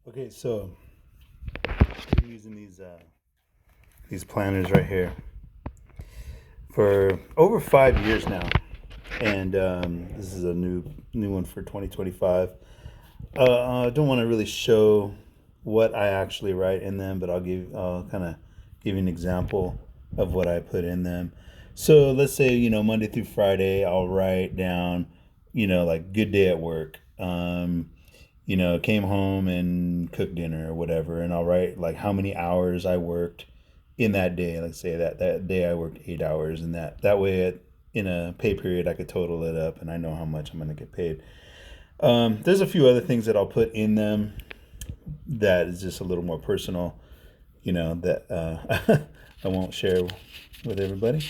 Okay, so I'm using these planners right here for over 5 years now, and this is a new one for 2025. I don't want to really show what I actually write in them, but I'll kind of give you an example of what I put in them. So let's say Monday through Friday, I'll write down like good day at work. Came home and cooked dinner or whatever, and I'll write like how many hours I worked in that day. Let's say that day I worked 8 hours, and that way in a pay period I could total it up, and I know how much I'm going to get paid. There's a few other things that I'll put in them that is just a little more personal, that I won't share with everybody.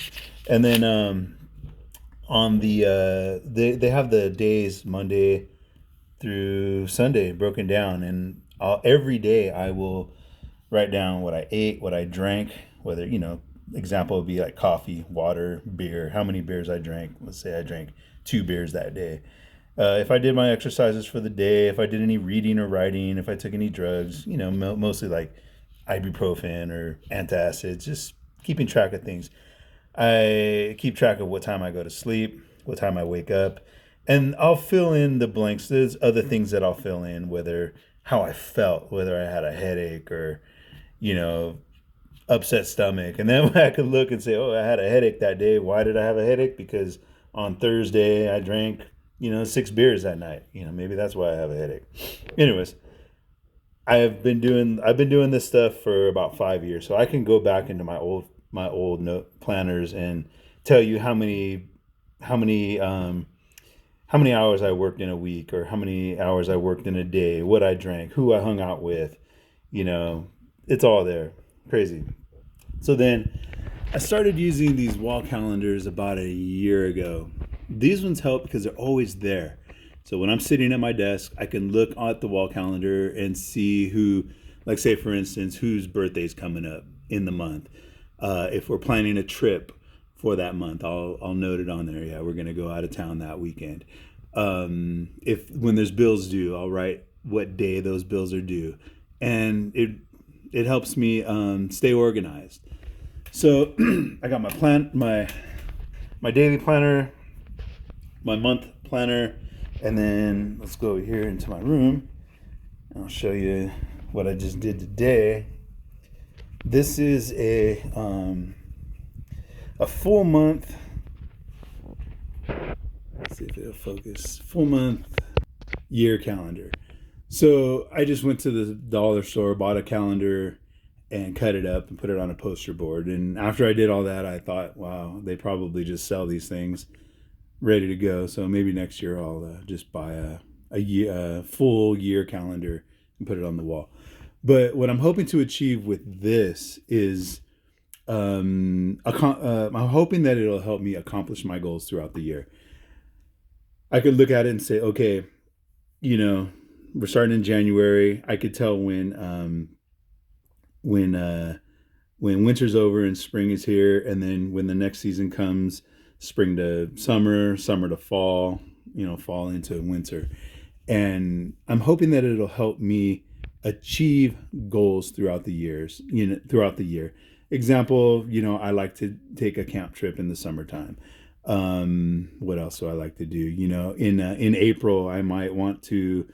And then on they have the days Monday through Sunday broken down, and every day I will write down what I ate, what I drank, whether example would be like coffee, water, beer, how many beers I drank. Let's say I drank 2 beers that day. If I did my exercises for the day, if I did any reading or writing, if I took any drugs, mostly like ibuprofen or antacids, just keeping track of things. I keep track of what time I go to sleep, what time I wake up, and I'll fill in the blanks. There's other things that I'll fill in, whether how I felt, whether I had a headache or, you know, upset stomach. And then I could look and say, oh, I had a headache that day. Why did I have a headache? Because on Thursday I drank, 6 beers that night. Maybe that's why I have a headache. Anyways, I've been doing this stuff for about 5 years, so I can go back into my old note planners and tell you how many how many hours I worked in a week, or how many hours I worked in a day, what I drank, who I hung out with. You know, it's all there. Crazy. So then I started using these wall calendars about a year ago. These ones help because they're always there. So when I'm sitting at my desk, I can look at the wall calendar and see who, like, say, for instance, whose birthday's coming up in the month. If we're planning a trip for that month, I'll note it on there. Yeah, we're gonna go out of town that weekend. If when there's bills due, I'll write what day those bills are due, and it helps me stay organized. So I got my daily planner, my month planner, and then let's go over here into my room. And I'll show you what I just did today. This is a full month. Let's see if it'll focus. Full month year calendar. So I just went to the dollar store, bought a calendar, and cut it up and put it on a poster board. And after I did all that, I thought, wow, they probably just sell these things ready to go. So maybe next year I'll just buy a full year calendar and put it on the wall. But what I'm hoping to achieve with this is I'm hoping that it'll help me accomplish my goals throughout the year. I could look at it and say, okay, you know, we're starting in January. I could tell when when winter's over and spring is here, and then when the next season comes, spring to summer, summer to fall, fall into winter. And I'm hoping that it'll help me achieve goals throughout the years, throughout the year. Example, I like to take a camp trip in the summertime. What else do I like to do? In April, I might want to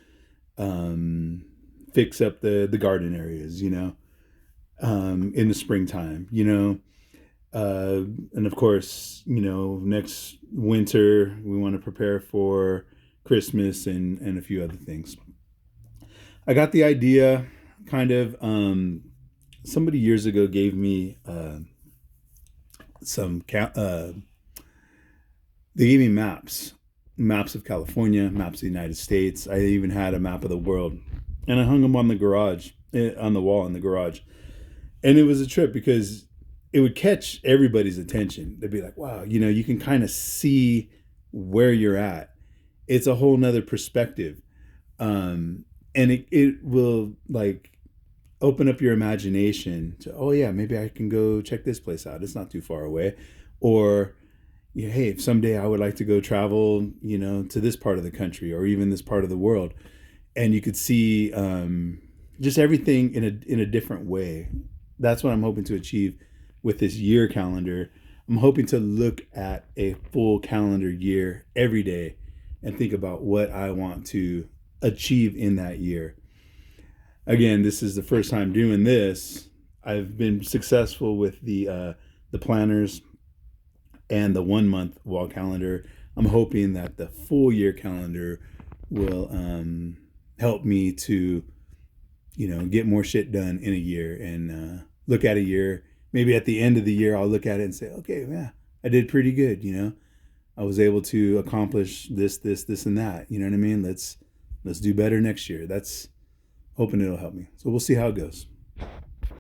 fix up the garden areas. In the springtime. And of course, next winter we want to prepare for Christmas and a few other things. I got the idea kind of. Somebody years ago gave me some. They gave me maps of California, maps of the United States. I even had a map of the world, and I hung them on the garage, on the wall in the garage. And it was a trip because it would catch everybody's attention. They'd be like, wow, you can kind of see where you're at. It's a whole nother perspective. And it will like open up your imagination to, oh yeah, maybe I can go check this place out. It's not too far away. Or, hey, if someday I would like to go travel, to this part of the country or even this part of the world. And you could see just everything in a different way. That's what I'm hoping to achieve with this year calendar. I'm hoping to look at a full calendar year every day and think about what I want to achieve in that year. Again, this is the first time doing this. I've been successful with the planners and the 1 month wall calendar. I'm hoping that the full year calendar will help me to get more shit done in a year and look at a year. Maybe at the end of the year, I'll look at it and say, okay, yeah, I did pretty good. I was able to accomplish this, and that. You know what I mean? Let's do better next year. That's hoping it'll help me. So we'll see how it goes.